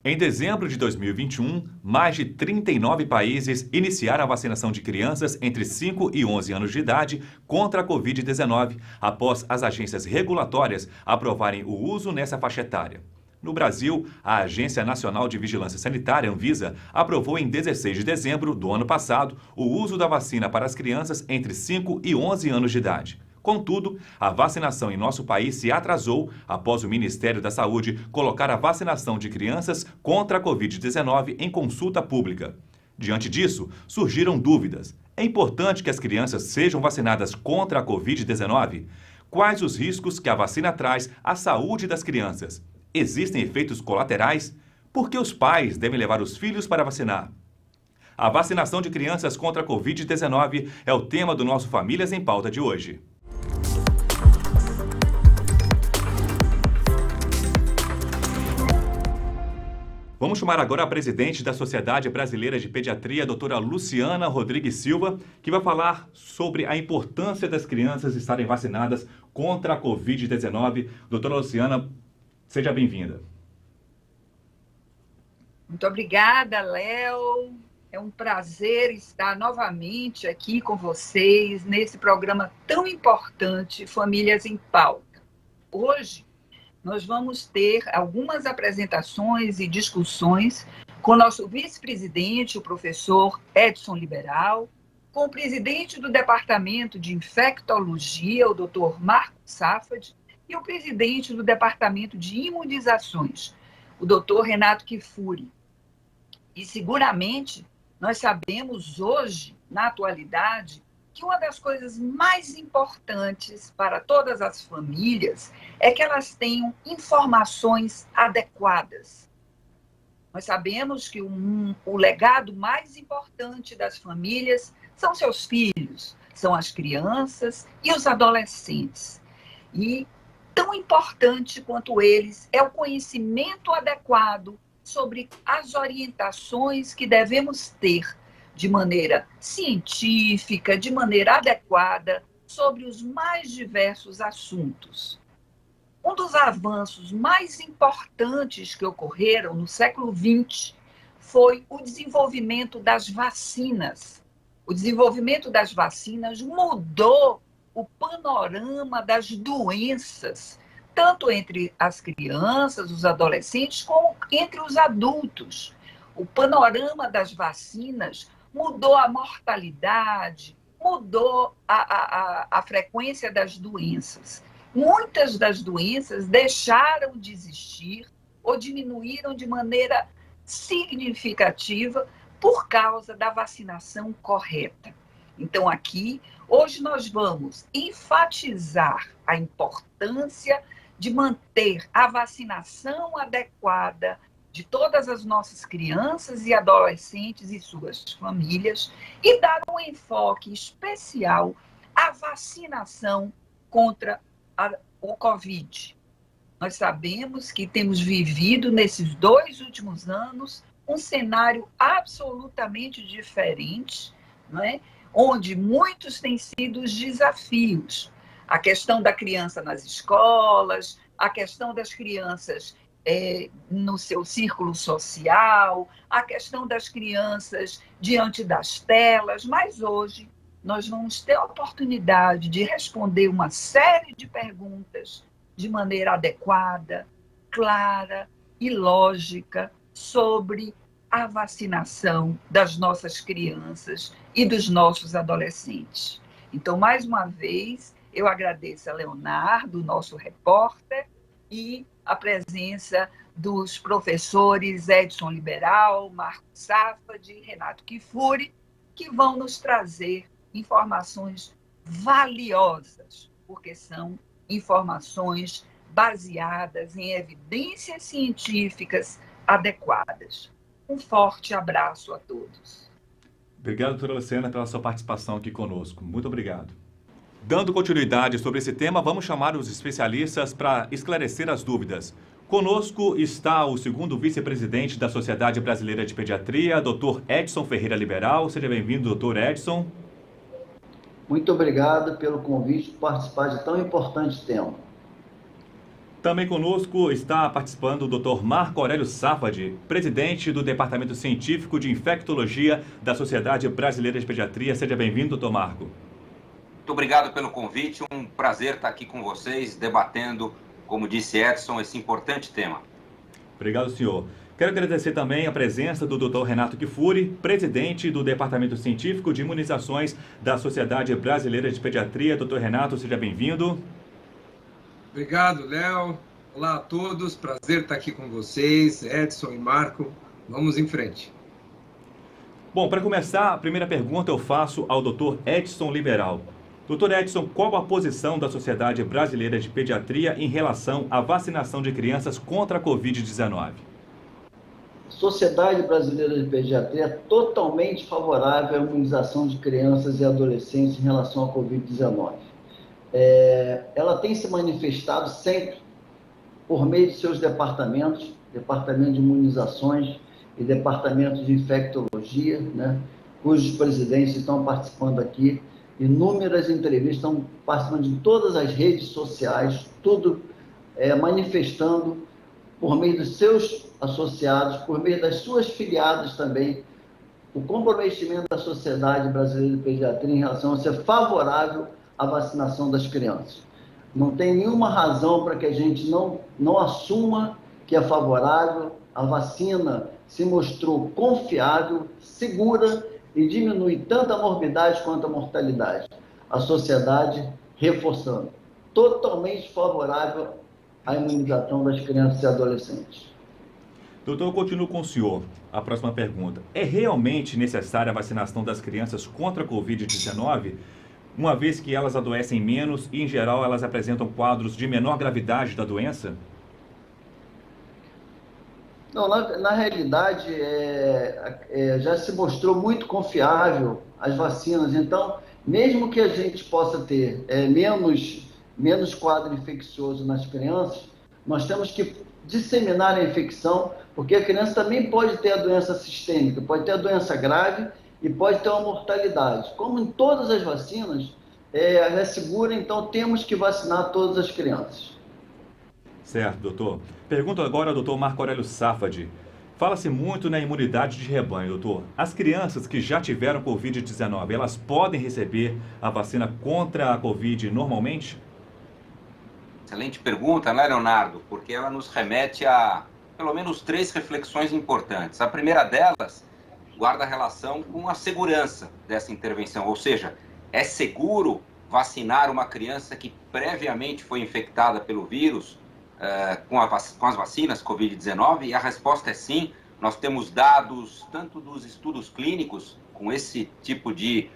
Em dezembro de 2021, mais de 39 países iniciaram a vacinação de crianças entre 5 e 11 anos de idade contra a Covid-19, após as agências regulatórias aprovarem o uso nessa faixa etária. No Brasil, a Agência Nacional de Vigilância Sanitária, Anvisa, aprovou em 16 de dezembro do ano passado o uso da vacina para as crianças entre 5 e 11 anos de idade. Contudo, a vacinação em nosso país se atrasou após o Ministério da Saúde colocar a vacinação de crianças contra a Covid-19 em consulta pública. Diante disso, surgiram dúvidas. É importante que as crianças sejam vacinadas contra a Covid-19? Quais os riscos que a vacina traz à saúde das crianças? Existem efeitos colaterais? Por que os pais devem levar os filhos para vacinar? A vacinação de crianças contra a Covid-19 é o tema do nosso Famílias em Pauta de hoje. Vamos chamar agora a presidente da Sociedade Brasileira de Pediatria, a doutora Luciana Rodrigues Silva, que vai falar sobre a importância das crianças estarem vacinadas contra a Covid-19. Doutora Luciana, seja bem-vinda. Muito obrigada, Léo. É um prazer estar novamente aqui com vocês nesse programa tão importante, Famílias em Pauta. Hoje, nós vamos ter algumas apresentações e discussões com o nosso vice-presidente, o professor Edson Liberal, com o presidente do Departamento de Infectologia, o doutor Marco Safad, e o presidente do Departamento de Imunizações, o doutor Renato Kifuri. E seguramente nós sabemos hoje, na atualidade, que uma das coisas mais importantes para todas as famílias é que elas tenham informações adequadas. Nós sabemos que o legado mais importante das famílias são seus filhos, são as crianças e os adolescentes. E tão importante quanto eles é o conhecimento adequado sobre as orientações que devemos ter de maneira científica, de maneira adequada, sobre os mais diversos assuntos. Um dos avanços mais importantes que ocorreram no século XX foi o desenvolvimento das vacinas. O desenvolvimento das vacinas mudou o panorama das doenças, tanto entre as crianças, os adolescentes, como entre os adultos. O panorama das vacinas mudou a mortalidade, mudou a frequência das doenças. Muitas das doenças deixaram de existir ou diminuíram de maneira significativa por causa da vacinação correta. Então, aqui, hoje nós vamos enfatizar a importância de manter a vacinação adequada de todas as nossas crianças e adolescentes e suas famílias e dar um enfoque especial à vacinação contra o Covid. Nós sabemos que temos vivido nesses 2 últimos anos um cenário absolutamente diferente, não é? Onde muitos têm sido os desafios. A questão da criança nas escolas, a questão das crianças no seu círculo social, a questão das crianças diante das telas, mas hoje nós vamos ter a oportunidade de responder uma série de perguntas de maneira adequada, clara e lógica sobre a vacinação das nossas crianças e dos nossos adolescentes. Então, mais uma vez, eu agradeço a Leonardo, nosso repórter, e a presença dos professores Edson Liberal, Marco Safad e Renato Kifuri, que vão nos trazer informações valiosas, porque são informações baseadas em evidências científicas adequadas. Um forte abraço a todos. Obrigado, doutora Luciana, pela sua participação aqui conosco. Muito obrigado. Dando continuidade sobre esse tema, vamos chamar os especialistas para esclarecer as dúvidas. Conosco está o segundo vice-presidente da Sociedade Brasileira de Pediatria, Dr. Edson Ferreira Liberal. Seja bem-vindo, Dr. Edson. Muito obrigado pelo convite de participar de tão importante tema. Também conosco está participando o Dr. Marco Aurélio Safadi, presidente do Departamento Científico de Infectologia da Sociedade Brasileira de Pediatria. Seja bem-vindo, Dr. Marco. Muito obrigado pelo convite, um prazer estar aqui com vocês, debatendo, como disse Edson, esse importante tema. Obrigado, senhor. Quero agradecer também a presença do Dr. Renato Kifuri, presidente do Departamento Científico de Imunizações da Sociedade Brasileira de Pediatria. Dr. Renato, seja bem-vindo. Obrigado, Léo. Olá a todos, prazer estar aqui com vocês, Edson e Marco. Vamos em frente. Bom, para começar, a primeira pergunta eu faço ao Dr. Edson Liberal. Dr. Edson, qual a posição da Sociedade Brasileira de Pediatria em relação à vacinação de crianças contra a Covid-19? A Sociedade Brasileira de Pediatria é totalmente favorável à imunização de crianças e adolescentes em relação à Covid-19. Ela tem se manifestado sempre por meio de seus departamentos, departamento de imunizações e departamento de infectologia, né, cujos presidentes estão participando aqui, inúmeras entrevistas, estão participando de todas as redes sociais, tudo manifestando por meio dos seus associados, por meio das suas filiadas também, o comprometimento da Sociedade Brasileira de Pediatria em relação a ser favorável à vacinação das crianças. Não tem nenhuma razão para que a gente não assuma que é favorável. A vacina se mostrou confiável, segura e diminui tanto a morbidade quanto a mortalidade. A sociedade reforçando, totalmente favorável à imunização das crianças e adolescentes. Doutor, eu continuo com o senhor. A próxima pergunta. É realmente necessária a vacinação das crianças contra a Covid-19, uma vez que elas adoecem menos e, em geral, elas apresentam quadros de menor gravidade da doença? Não, na realidade, já se mostrou muito confiável as vacinas. Então, mesmo que a gente possa ter menos quadro infeccioso nas crianças, nós temos que disseminar a infecção, porque a criança também pode ter a doença sistêmica, pode ter a doença grave e pode ter uma mortalidade. Como em todas as vacinas, ela é segura, então temos que vacinar todas as crianças. Certo, doutor. Pergunto agora ao doutor Marco Aurélio Safadi. Fala-se muito na imunidade de rebanho, doutor. As crianças que já tiveram Covid-19, elas podem receber a vacina contra a Covid normalmente? Excelente pergunta, né, Leonardo? Porque ela nos remete a, pelo menos, 3 reflexões importantes. A primeira delas guarda relação com a segurança dessa intervenção, ou seja, é seguro vacinar uma criança que previamente foi infectada pelo vírus com as vacinas Covid-19? E a resposta é sim. Nós temos dados tanto dos estudos clínicos com esse tipo de,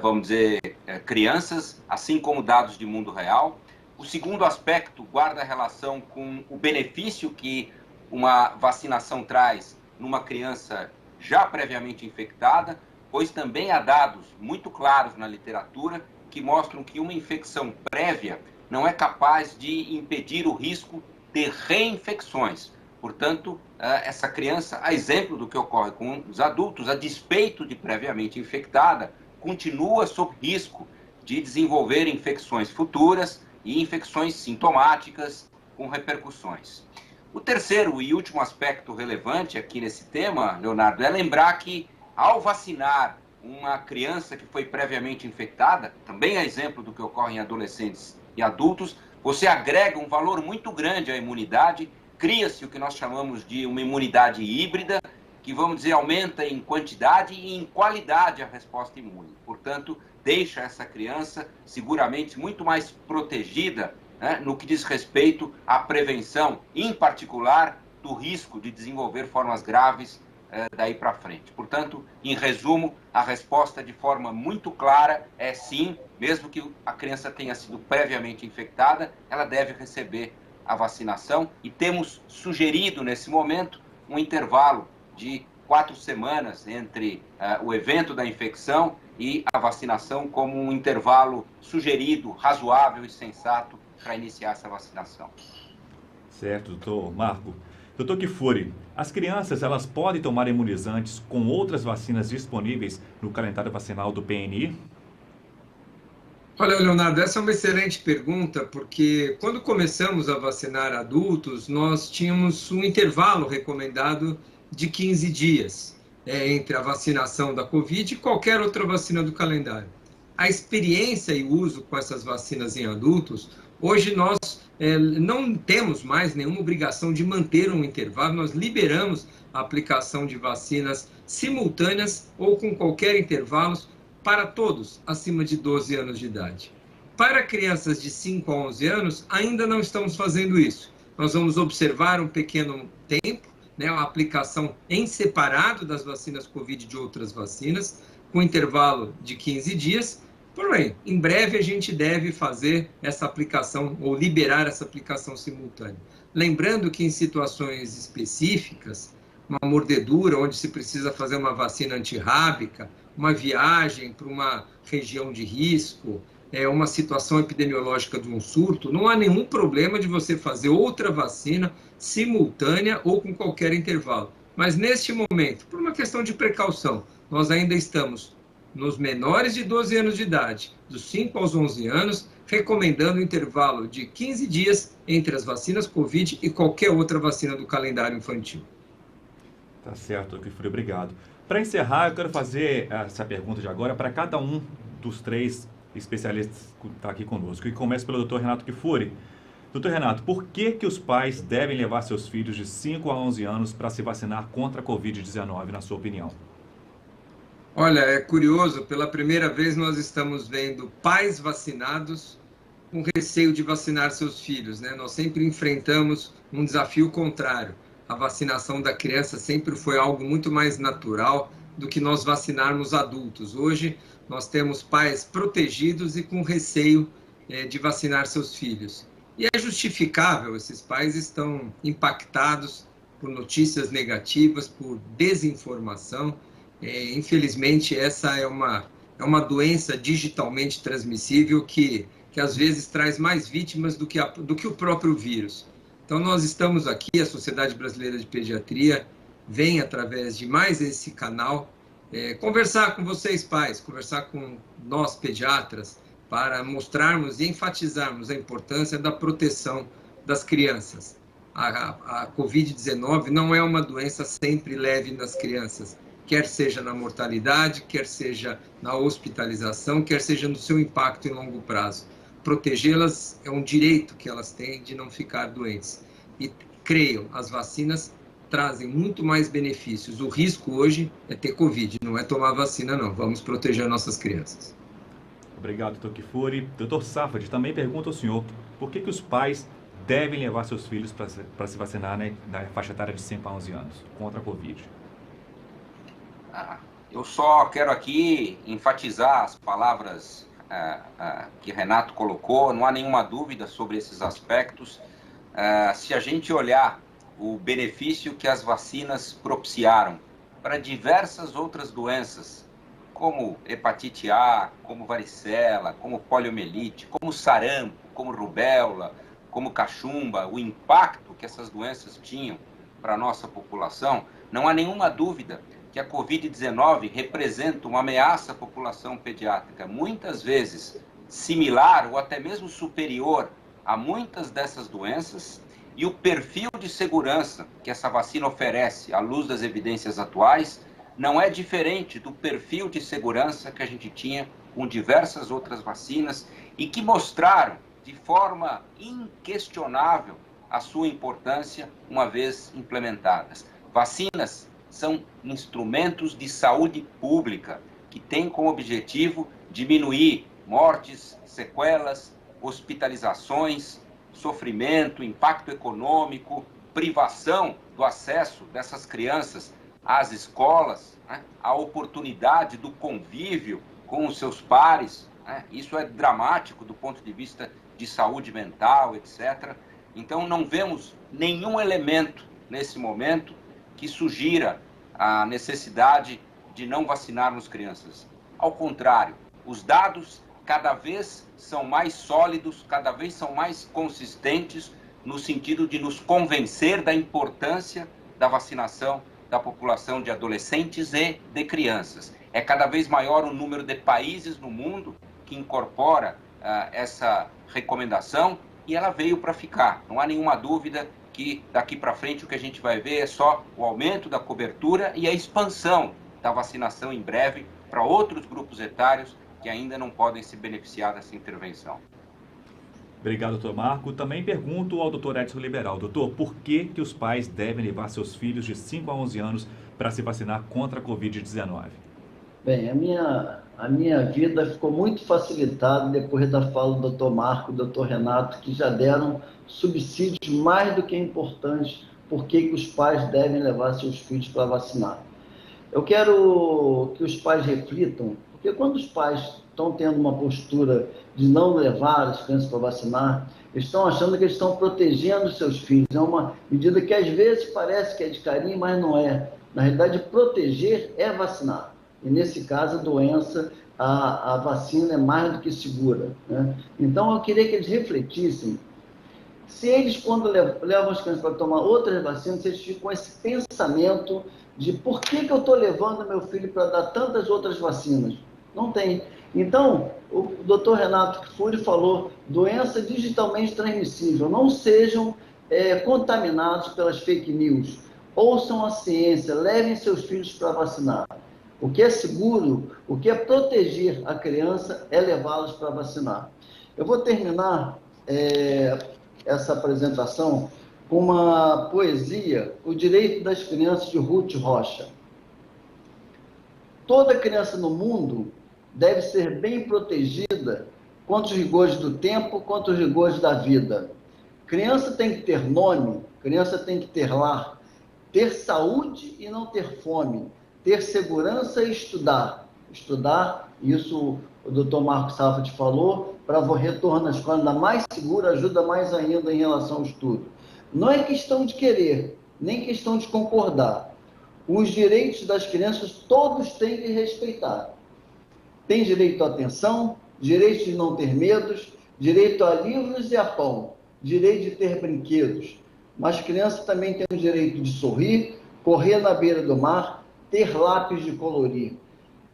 vamos dizer, crianças, assim como dados de mundo real. O segundo aspecto guarda relação com o benefício que uma vacinação traz numa criança já previamente infectada, pois também há dados muito claros na literatura que mostram que uma infecção prévia não é capaz de impedir o risco de reinfecções. Portanto, essa criança, a exemplo do que ocorre com os adultos, a despeito de previamente infectada, continua sob risco de desenvolver infecções futuras e infecções sintomáticas com repercussões. O terceiro e último aspecto relevante aqui nesse tema, Leonardo, é lembrar que ao vacinar uma criança que foi previamente infectada, também a exemplo do que ocorre em adolescentes e adultos, você agrega um valor muito grande à imunidade, cria-se o que nós chamamos de uma imunidade híbrida, que, vamos dizer, aumenta em quantidade e em qualidade a resposta imune. Portanto, deixa essa criança seguramente muito mais protegida, né, no que diz respeito à prevenção, em particular do risco de desenvolver formas graves daí para frente. Portanto, em resumo, a resposta de forma muito clara é sim, mesmo que a criança tenha sido previamente infectada, ela deve receber a vacinação e temos sugerido nesse momento um intervalo de 4 semanas entre o evento da infecção e a vacinação como um intervalo sugerido, razoável e sensato para iniciar essa vacinação. Certo, doutor Marco. Doutor Kifuri, as crianças elas podem tomar imunizantes com outras vacinas disponíveis no calendário vacinal do PNI? Olha, Leonardo, essa é uma excelente pergunta, porque quando começamos a vacinar adultos, nós tínhamos um intervalo recomendado de 15 dias entre a vacinação da Covid e qualquer outra vacina do calendário. A experiência e o uso com essas vacinas em adultos, hoje nós não temos mais nenhuma obrigação de manter um intervalo, nós liberamos a aplicação de vacinas simultâneas ou com qualquer intervalo para todos acima de 12 anos de idade. Para crianças de 5 a 11 anos, ainda não estamos fazendo isso. Nós vamos observar um pequeno tempo, a aplicação em separado das vacinas Covid de outras vacinas, com intervalo de 15 dias. Porém, em breve a gente deve fazer essa aplicação ou liberar essa aplicação simultânea. Lembrando que em situações específicas, uma mordedura onde se precisa fazer uma vacina antirrábica, uma viagem para uma região de risco, uma situação epidemiológica de um surto, não há nenhum problema de você fazer outra vacina simultânea ou com qualquer intervalo. Mas neste momento, por uma questão de precaução, nós ainda estamos nos menores de 12 anos de idade, dos 5 aos 11 anos, recomendando um intervalo de 15 dias entre as vacinas Covid e qualquer outra vacina do calendário infantil. Tá certo, Kifuri, obrigado. Para encerrar, eu quero fazer essa pergunta de agora para cada um dos 3 especialistas que está aqui conosco. E começo pelo Dr. Renato Kifuri. Dr. Renato, por que os pais devem levar seus filhos de 5 a 11 anos para se vacinar contra a Covid-19, na sua opinião? Olha, é curioso, pela primeira vez nós estamos vendo pais vacinados com receio de vacinar seus filhos, Nós sempre enfrentamos um desafio contrário. A vacinação da criança sempre foi algo muito mais natural do que nós vacinarmos adultos. Hoje, nós temos pais protegidos e com receio de vacinar seus filhos. E é justificável, esses pais estão impactados por notícias negativas, por desinformação. Infelizmente, essa é uma doença digitalmente transmissível que às vezes traz mais vítimas do que o próprio vírus. Então, nós estamos aqui, a Sociedade Brasileira de Pediatria vem, através de mais esse canal, conversar com vocês, pais, conversar com nós, pediatras, para mostrarmos e enfatizarmos a importância da proteção das crianças. A Covid-19 não é uma doença sempre leve nas crianças, quer seja na mortalidade, quer seja na hospitalização, quer seja no seu impacto em longo prazo. Protegê-las é um direito que elas têm de não ficar doentes. E creiam, as vacinas trazem muito mais benefícios. O risco hoje é ter Covid, não é tomar vacina, não. Vamos proteger nossas crianças. Obrigado, Dr. Kifuri. Dr. Safadi também pergunta ao senhor por que os pais devem levar seus filhos para se vacinar na faixa etária de 5 a 11 anos contra a Covid. Eu só quero aqui enfatizar as palavras que Renato colocou, não há nenhuma dúvida sobre esses aspectos. Se a gente olhar o benefício que as vacinas propiciaram para diversas outras doenças, como hepatite A, como varicela, como poliomielite, como sarampo, como rubéola, como cachumba, o impacto que essas doenças tinham para a nossa população, não há nenhuma dúvida que a Covid-19 representa uma ameaça à população pediátrica, muitas vezes similar ou até mesmo superior a muitas dessas doenças, e o perfil de segurança que essa vacina oferece à luz das evidências atuais não é diferente do perfil de segurança que a gente tinha com diversas outras vacinas e que mostraram de forma inquestionável a sua importância uma vez implementadas. Vacinas são instrumentos de saúde pública que têm como objetivo diminuir mortes, sequelas, hospitalizações, sofrimento, impacto econômico, privação do acesso dessas crianças às escolas, a oportunidade do convívio com os seus pares. Isso é dramático do ponto de vista de saúde mental, etc. Então, não vemos nenhum elemento nesse momento que sugira a necessidade de não vacinarmos crianças. Ao contrário, os dados cada vez são mais sólidos, cada vez são mais consistentes no sentido de nos convencer da importância da vacinação da população de adolescentes e de crianças. É cada vez maior o número de países no mundo que incorpora essa recomendação e ela veio para ficar. Não há nenhuma dúvida que daqui para frente o que a gente vai ver é só o aumento da cobertura e a expansão da vacinação em breve para outros grupos etários que ainda não podem se beneficiar dessa intervenção. Obrigado, doutor Marco. Também pergunto ao doutor Edson Liberal. Doutor, por que os pais devem levar seus filhos de 5 a 11 anos para se vacinar contra a Covid-19? Bem, a minha vida ficou muito facilitada depois da fala do doutor Marco e do doutor Renato, que já deram subsídios mais do que importantes por que os pais devem levar seus filhos para vacinar. Eu quero que os pais reflitam, porque quando os pais estão tendo uma postura de não levar as crianças para vacinar, eles estão achando que eles estão protegendo os seus filhos. É uma medida que às vezes parece que é de carinho, mas não é. Na realidade, proteger é vacinar. E nesse caso, a doença, a vacina é mais do que segura, né? Então, eu queria que eles refletissem se eles, quando levam as crianças para tomar outras vacinas, eles ficam com esse pensamento de por que eu estou levando meu filho para dar tantas outras vacinas? Não tem. Então, o doutor Renato Kfouri falou, doença digitalmente transmissível, não sejam contaminados pelas fake news, ouçam a ciência, levem seus filhos para vacinar. O que é seguro, o que é proteger a criança é levá-los para vacinar. Eu vou terminar essa apresentação com uma poesia, O Direito das Crianças, de Ruth Rocha. Toda criança no mundo deve ser bem protegida contra os rigores do tempo, contra os rigores da vida. Criança tem que ter nome, criança tem que ter lar, ter saúde e não ter fome, ter segurança e estudar. Estudar, isso o doutor Marco Safat falou, para o retorno à escola ainda mais seguro, ajuda mais ainda em relação ao estudo. Não é questão de querer, nem questão de concordar. Os direitos das crianças todos têm que respeitar. Tem direito à atenção, direito de não ter medos, direito a livros e a pão, direito de ter brinquedos. Mas criança também tem o direito de sorrir, correr na beira do mar, ter lápis de colorir,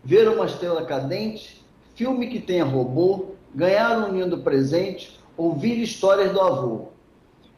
ver uma estrela cadente, filme que tenha robô, ganhar um lindo presente, ouvir histórias do avô,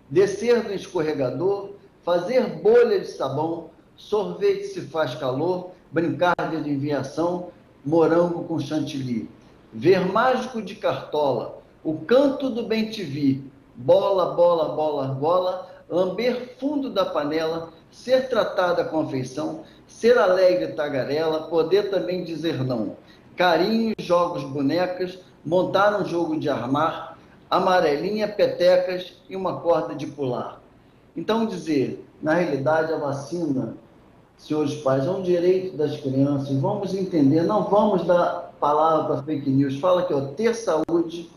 descer do escorregador, fazer bolha de sabão, sorvete se faz calor, brincar de adivinhação, morango com chantilly, ver mágico de cartola, o canto do bem-te-vi, bola, bola, bola, bola, lamber fundo da panela, ser tratada com afeição, ser alegre tagarela, poder também dizer não, carinho, jogos, bonecas, montar um jogo de armar, amarelinha, petecas e uma corda de pular. Então, dizer, na realidade, a vacina, senhores pais, é um direito das crianças, vamos entender, não vamos dar palavra para fake news, fala que ter saúde,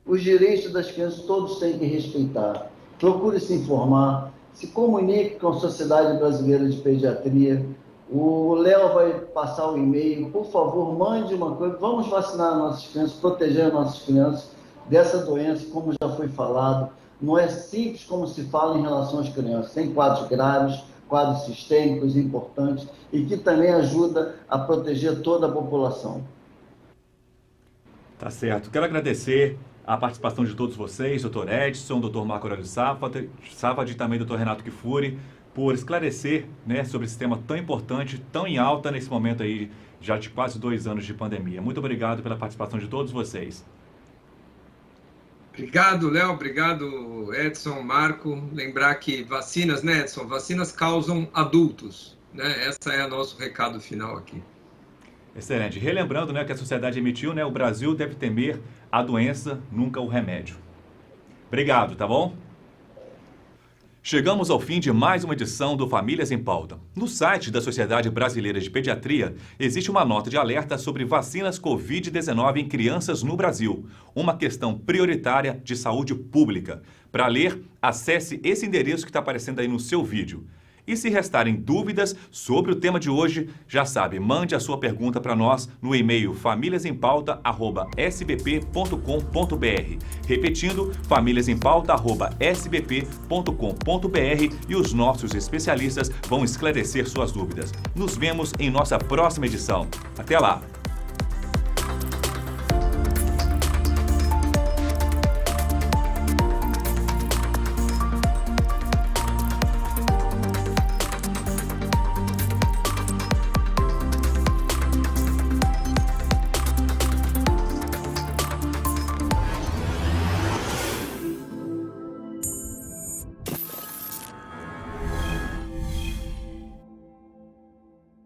os direitos das crianças todos têm que respeitar. Procure se informar, se comunique com a Sociedade Brasileira de Pediatria, o Léo vai passar o e-mail, por favor, mande uma coisa, vamos vacinar nossas crianças, proteger nossas crianças dessa doença, como já foi falado, não é simples como se fala em relação às crianças, tem quadros graves, quadros sistêmicos importantes e que também ajuda a proteger toda a população. Tá certo. Quero agradecer a participação de todos vocês, doutor Edson, doutor Marco Aurélio Safat e também doutor Renato Kfouri, por esclarecer, né, sobre esse tema tão importante, tão em alta nesse momento aí, já de quase 2 anos de pandemia. Muito obrigado pela participação de todos vocês. Obrigado, Léo. Obrigado, Edson, Marco. Lembrar que vacinas, né, Edson? Vacinas causam adultos, né? Esse é o nosso recado final aqui. Excelente. Relembrando, né, que a sociedade emitiu, né, o Brasil deve temer a doença, nunca o remédio. Obrigado, tá bom? Chegamos ao fim de mais uma edição do Famílias em Pauta. No site da Sociedade Brasileira de Pediatria, existe uma nota de alerta sobre vacinas Covid-19 em crianças no Brasil, uma questão prioritária de saúde pública. Para ler, acesse esse endereço que está aparecendo aí no seu vídeo. E se restarem dúvidas sobre o tema de hoje, já sabe, mande a sua pergunta para nós no e-mail famíliasempauta@sbp.com.br. Repetindo, famíliasempauta@sbp.com.br e os nossos especialistas vão esclarecer suas dúvidas. Nos vemos em nossa próxima edição. Até lá!